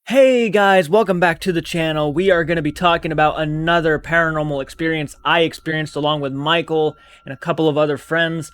Hey guys, welcome back to the channel. We are going to be talking about another paranormal experience I experienced along with Michael and a couple of other friends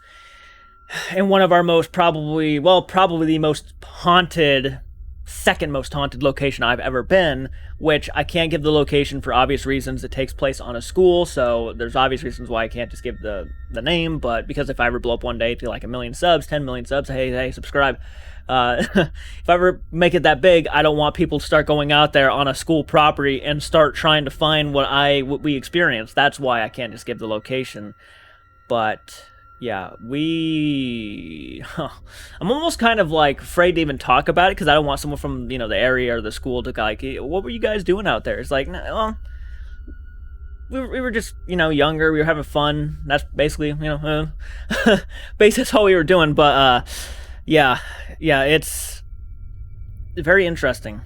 in one of our probably the most haunted, second most haunted location I've ever been, which I can't give the location for obvious reasons. It takes place on a school, so there's obvious reasons why I can't just give the name, but because if I ever blow up one day to like 1 million subs, 10 million subs, hey, subscribe. If I ever make it that big, I don't want people to start going out there on a school property and start trying to find what we experienced. That's why I can't just give the location. But yeah, I'm almost kind of like afraid to even talk about it because I don't want someone from the area or the school to like, hey, what were you guys doing out there? It's like, well, we were just younger. We were having fun. That's basically basically that's all we were doing. But yeah, it's very interesting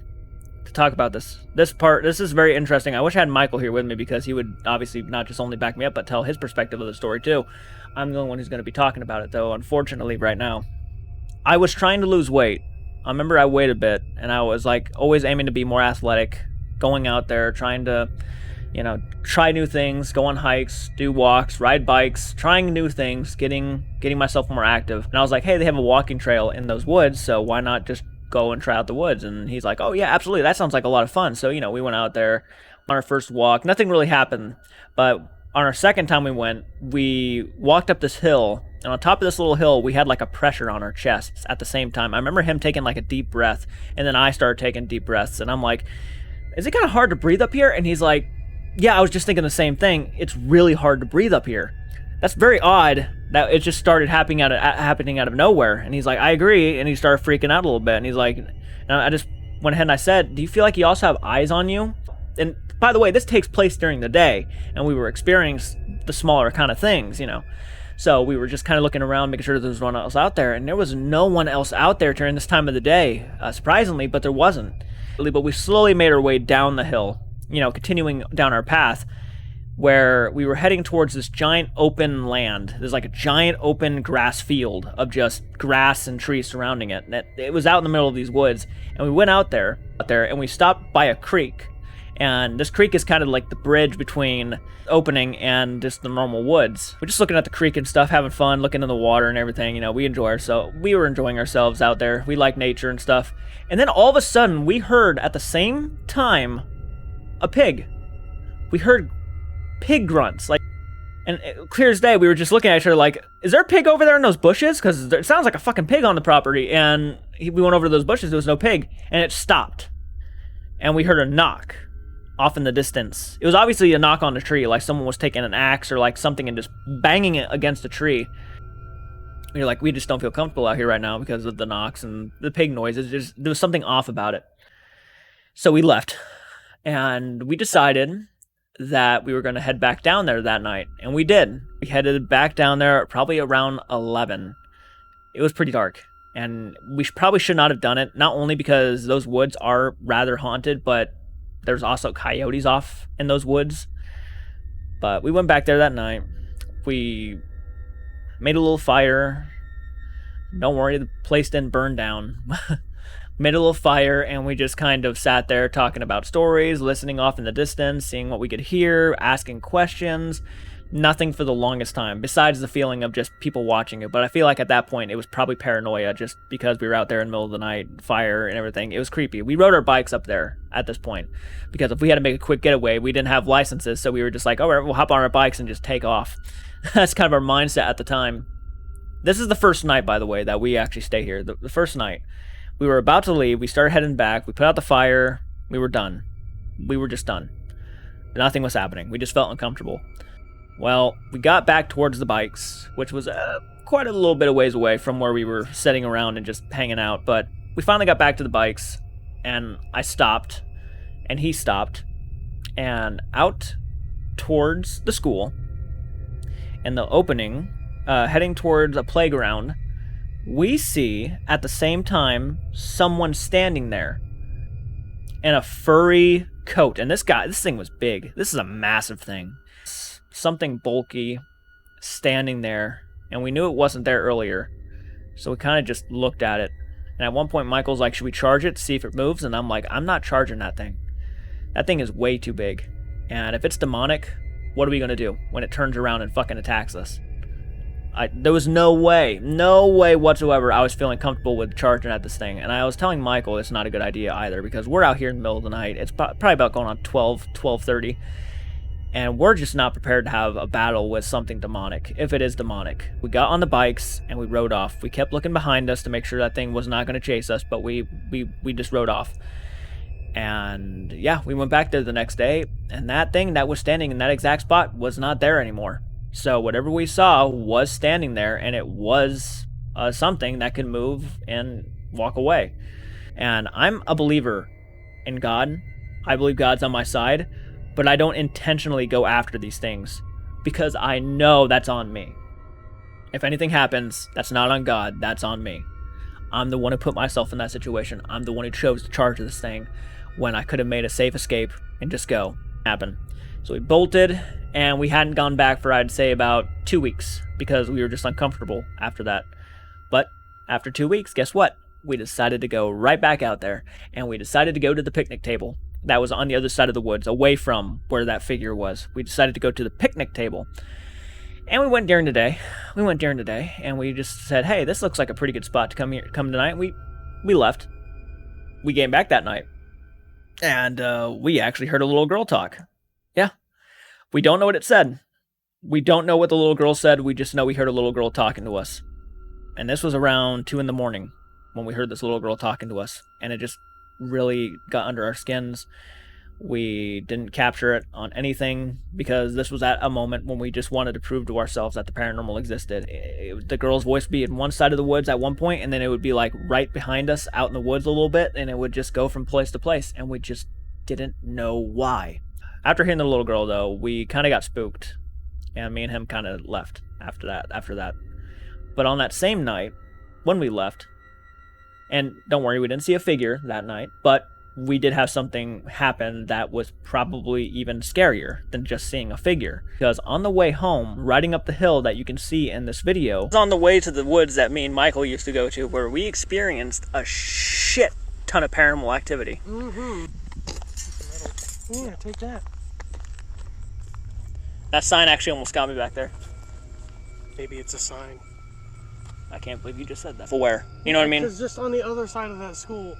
to talk about this. This is very interesting. I wish I had Michael here with me because he would obviously not just only back me up, but tell his perspective of the story too. I'm the only one who's going to be talking about it though, unfortunately, right now. I was trying to lose weight. I remember I weighed a bit, and I was like always aiming to be more athletic, going out there, trying to try new things, go on hikes, do walks, ride bikes, trying new things, getting myself more active. And I was like, hey, they have a walking trail in those woods, so why not just go and try out the woods? And he's like, oh yeah, absolutely, that sounds like a lot of fun. So we went out there on our first walk. Nothing really happened, but on our second time we walked up this hill, and on top of this little hill we had like a pressure on our chests at the same time. I remember him taking like a deep breath, and then I started taking deep breaths, and I'm like, is it kind of hard to breathe up here? And he's like, yeah, I was just thinking the same thing. It's really hard to breathe up here. That's very odd that it just started happening out of nowhere. And he's like, I agree. And he started freaking out a little bit. And he's like, and I just went ahead and I said, do you feel like you also have eyes on you? And by the way, this takes place during the day, and we were experiencing the smaller kind of things, So we were just kind of looking around, making sure there was no one else out there. And there was no one else out there during this time of the day, surprisingly, but there wasn't. But we slowly made our way down the hill, continuing down our path, where we were heading towards this giant open land. There's like a giant open grass field of just grass and trees surrounding it. And it was out in the middle of these woods. And we went out there, and we stopped by a creek. And this creek is kind of like the bridge between opening and just the normal woods. We're just looking at the creek and stuff, having fun, looking in the water and everything. We were enjoying ourselves out there. We like nature and stuff. And then all of a sudden, we heard at the same time a pig. We heard pig grunts, and clear as day, we were just looking at each other like, is there a pig over there in those bushes? Because it sounds like a fucking pig on the property. And we went over to those bushes, there was no pig, and it stopped. And we heard a knock off in the distance. It was obviously a knock on the tree, like someone was taking an axe or like something and just banging it against a tree. You're like, we just don't feel comfortable out here right now because of the knocks and the pig noises. There was something off about it. So we left. And we decided that we were going to head back down there that night. And we did. We headed back down there probably around 11. It was pretty dark. And we probably should not have done it. Not only because those woods are rather haunted, but there's also coyotes off in those woods. But we went back there that night. We made a little fire. Don't worry, the place didn't burn down. Made a little fire, and we just kind of sat there talking about stories, listening off in the distance, seeing what we could hear, asking questions. Nothing for the longest time, besides the feeling of just people watching it. But I feel like at that point, it was probably paranoia, just because we were out there in the middle of the night, fire and everything. It was creepy. We rode our bikes up there at this point, because if we had to make a quick getaway, we didn't have licenses, so we were just like, all right, we'll hop on our bikes and just take off. That's kind of our mindset at the time. This is the first night, by the way, that we actually stay here. The first night. We were about to leave. We started heading back. We put out the fire. We were done. We were just done. Nothing was happening. We just felt uncomfortable. Well, we got back towards the bikes, which was quite a little bit of ways away from where we were sitting around and just hanging out. But we finally got back to the bikes, and I stopped, and he stopped, and out towards the school, and the opening, heading towards a playground, we see, at the same time, someone standing there in a furry coat. And this thing was big. This is a massive thing. Something bulky standing there, and we knew it wasn't there earlier. So we kind of just looked at it, And at one point, Michael's like, should we charge it to see if it moves? And I'm like, I'm not charging that thing. That thing is way too big. And if it's demonic, what are we going to do when it turns around and fucking attacks us? There was no way whatsoever I was feeling comfortable with charging at this thing. And I was telling Michael it's not a good idea either, because we're out here in the middle of the night. It's probably about going on 12:30. And we're just not prepared to have a battle with something demonic, if it is demonic. We got on the bikes and we rode off. We kept looking behind us to make sure that thing was not going to chase us, but we just rode off. And yeah, we went back there the next day, and that thing that was standing in that exact spot was not there anymore. So whatever we saw was standing there, and it was something that could move and walk away. And I'm a believer in God. I believe God's on my side, but I don't intentionally go after these things because I know that's on me. If anything happens, that's not on God, that's on me. I'm the one who put myself in that situation. I'm the one who chose to charge this thing when I could have made a safe escape and just go. Happen. So we bolted, and we hadn't gone back for, I'd say, about 2 weeks because we were just uncomfortable after that. But after 2 weeks, guess what? We decided to go right back out there, and we decided to go to the picnic table that was on the other side of the woods, away from where that figure was. We decided to go to the picnic table. And we went during the day. And we just said, hey, this looks like a pretty good spot to come tonight. We left. We came back that night. And we actually heard a little girl talk. Yeah. We don't know what it said. We don't know what the little girl said. We just know we heard a little girl talking to us. And this was around 2 a.m. when we heard this little girl talking to us. And it just really got under our skins. We didn't capture it on anything because this was at a moment when we just wanted to prove to ourselves that the paranormal existed. The girl's voice would be in one side of the woods at one point, and then it would be like right behind us out in the woods a little bit, and it would just go from place to place, and we just didn't know why. After hearing the little girl, though, we kind of got spooked, and me and him kind of left after that. But on that same night, when we left, and don't worry, we didn't see a figure that night, but we did have something happen that was probably even scarier than just seeing a figure. Because on the way home, riding up the hill that you can see in this video, it's on the way to the woods that me and Michael used to go to, where we experienced a shit ton of paranormal activity. Mm-hmm. Yeah, take that. That sign actually almost got me back there. Maybe it's a sign. I can't believe you just said that. For where? You know what I mean? It's just on the other side of that school.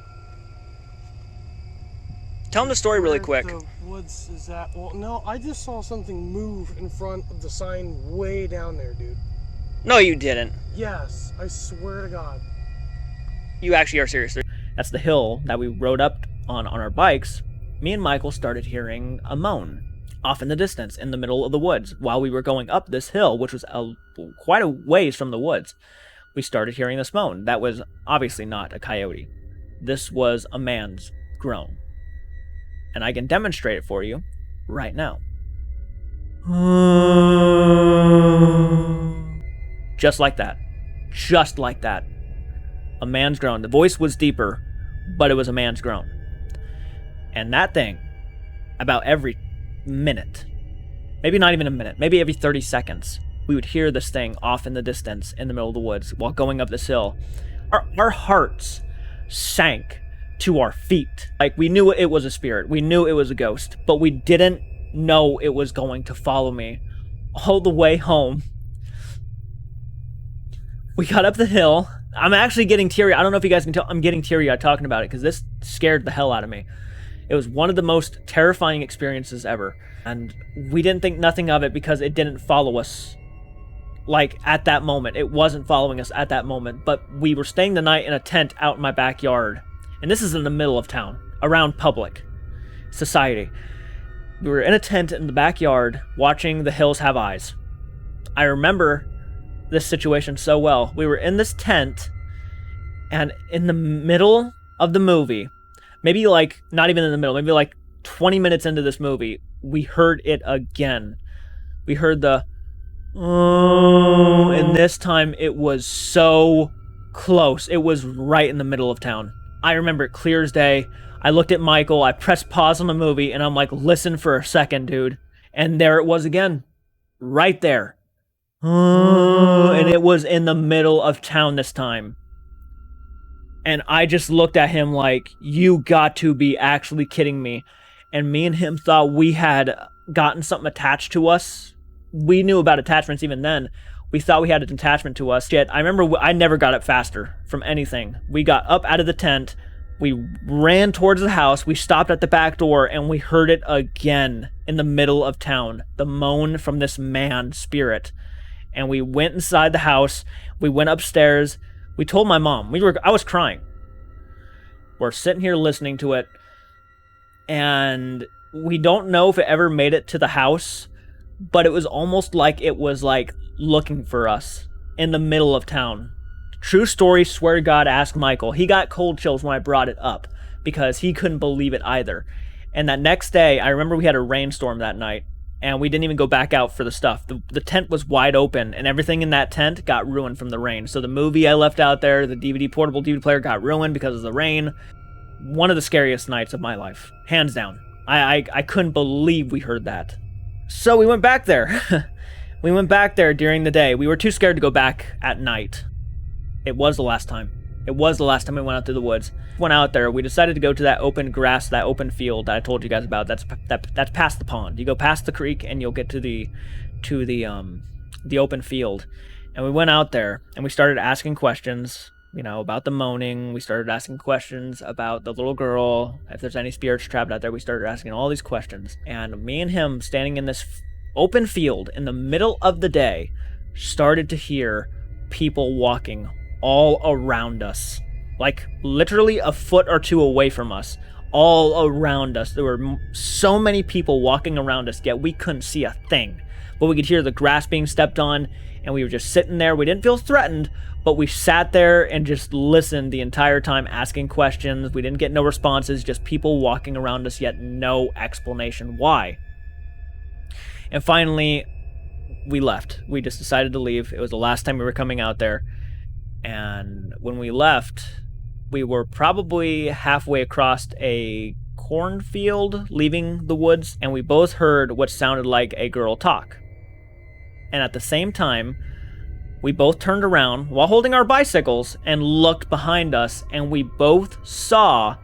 Tell them the story really quick. The woods is that? Well, no, I just saw something move in front of the sign way down there, dude. No, you didn't. Yes, I swear to God. You actually are serious. That's the hill that we rode up on our bikes. Me and Michael started hearing a moan off in the distance in the middle of the woods while we were going up this hill, which was quite a ways from the woods. We started hearing this moan. That was obviously not a coyote. This was a man's groan. And I can demonstrate it for you right now. Just like that. Just like that. A man's groan. The voice was deeper, but it was a man's groan. And that thing, about every minute, maybe not even a minute, maybe every 30 seconds, we would hear this thing off in the distance in the middle of the woods while going up this hill. Our hearts sank to our feet. Like, we knew it was a spirit. We knew it was a ghost, but we didn't know it was going to follow me all the way home. We got up the hill. I'm actually getting teary. I don't know if you guys can tell. I'm getting teary-eyed talking about it because this scared the hell out of me. It was one of the most terrifying experiences ever. And we didn't think nothing of it because it didn't follow us. Like, at that moment. It wasn't following us at that moment. But we were staying the night in a tent out in my backyard. And this is in the middle of town, around public society. We were in a tent in the backyard watching The Hills Have Eyes. I remember this situation so well. We were in this tent, and in the middle of the movie, maybe like, not even in the middle, maybe like 20 minutes into this movie, we heard it again. We heard the, oh, and this time it was so close. It was right in the middle of town. I remember it clear as day. I looked at Michael, I pressed pause on the movie, and I'm like, listen for a second, dude. And there it was again. Right there. And it was in the middle of town this time. And I just looked at him like, you got to be actually kidding me. And me and him thought we had gotten something attached to us. We knew about attachments even then. We thought we had an attachment to us. Shit, I remember I never got up faster from anything. We got up out of the tent. We ran towards the house. We stopped at the back door and we heard it again in the middle of town. The moan from this man spirit. And we went inside the house. We went upstairs. We told my mom. I was crying. We're sitting here listening to it. And we don't know if it ever made it to the house, but it was almost like it was like looking for us in the middle of town. True story, swear to God, ask Michael. He got cold chills when I brought it up because he couldn't believe it either. And that next day, I remember we had a rainstorm that night and we didn't even go back out for the stuff. The tent was wide open and everything in that tent got ruined from the rain. So the movie I left out there, the portable DVD player, got ruined because of the rain. One of the scariest nights of my life, hands down. I couldn't believe we heard that. So we went back there. We went back there during the day. We were too scared to go back at night. It was the last time. It was the last time we went out to the woods. Went out there. We decided to go to that open grass, that open field that I told you guys about. That's past the pond. You go past the creek and you'll get to the open field. And we went out there and we started asking questions, you know, about the moaning. We started asking questions about the little girl. If there's any spirits trapped out there, we started asking all these questions. And me and him standing in this open field in the middle of the day started to hear people walking all around us, like literally a foot or two away from us, all around us. There were so many people walking around us, yet we couldn't see a thing, but we could hear the grass being stepped on, and we were just sitting there. We didn't feel threatened, but we sat there and just listened the entire time, asking questions. We didn't get no responses, just people walking around us, yet no explanation why. And finally, we left. We just decided to leave. It was the last time we were coming out there. And when we left, we were probably halfway across a cornfield leaving the woods, and we both heard what sounded like a girl talk. And at the same time, we both turned around while holding our bicycles and looked behind us, and we both saw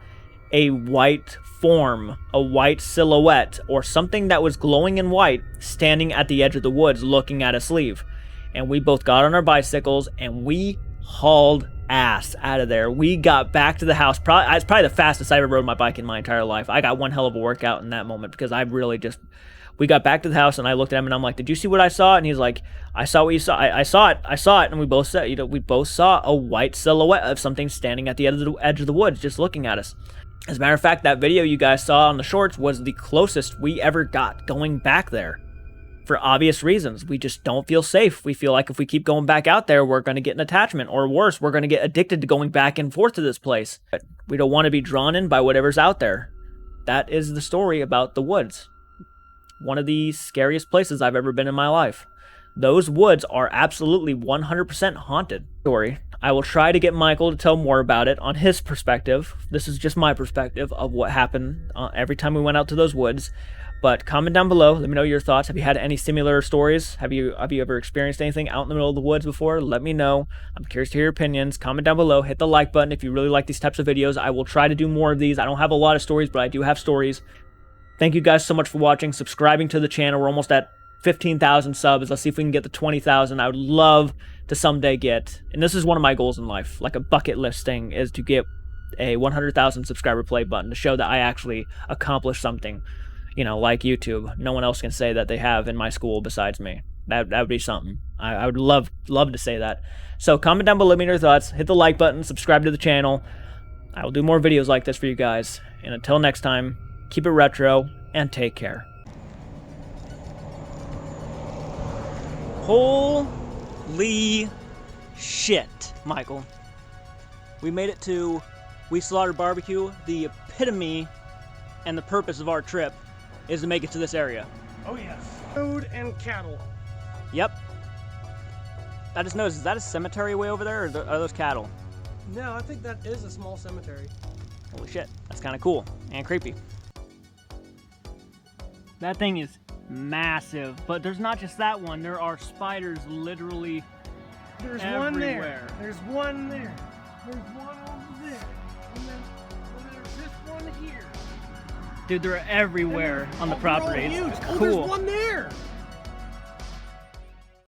a white form, a white silhouette, or something that was glowing in white, standing at the edge of the woods looking at us leave. And we both got on our bicycles and we hauled ass out of there. We got back to the house. It's probably the fastest I ever rode my bike in my entire life. I got one hell of a workout in that moment because I really just... We got back to the house and I looked at him and I'm like, "Did you see what I saw?" And he's like, "I saw what you saw. I saw it." And we both said, we both saw a white silhouette of something standing at the edge of the woods, just looking at us. As a matter of fact, that video you guys saw on the shorts was the closest we ever got going back there. For obvious reasons, we just don't feel safe. We feel like if we keep going back out there, we're going to get an attachment, or worse, we're going to get addicted to going back and forth to this place. But we don't want to be drawn in by whatever's out there. That is the story about the woods. One of the scariest places I've ever been in my life. Those woods are absolutely 100% haunted. Story. I will try to get Michael to tell more about it on his perspective. This is just my perspective of what happened every time we went out to those woods. But comment down below. Let me know your thoughts. Have you had any similar stories? Have you ever experienced anything out in the middle of the woods before? Let me know. I'm curious to hear your opinions. Comment down below. Hit the like button if you really like these types of videos. I will try to do more of these. I don't have a lot of stories, but I do have stories. Thank you guys so much for watching, subscribing to the channel. We're almost at 15,000 subs. Let's see if we can get to 20,000. I would love to someday get, and this is one of my goals in life, like a bucket list thing, is to get a 100,000 subscriber play button to show that I actually accomplished something, you know, like YouTube. No one else can say that they have in my school besides me. That would be something. I would love to say that. So comment down below, let me know your thoughts. Hit the like button, subscribe to the channel. I will do more videos like this for you guys. And until next time, keep it retro and take care. Holy shit, Michael. We made it to We Slaughtered Barbecue. The epitome and the purpose of our trip is to make it to this area. Oh yes. Food and cattle. Yep. I just noticed, is that a cemetery way over there, or are those cattle? No, I think that is a small cemetery. Holy shit, that's kind of cool and creepy. That thing is massive, but there's not just that one. There are spiders literally There's everywhere. one there. There's one there. There's one over there. Dude, they're everywhere on the Oh, they're all properties. huge. It's Oh, cool. there's one there.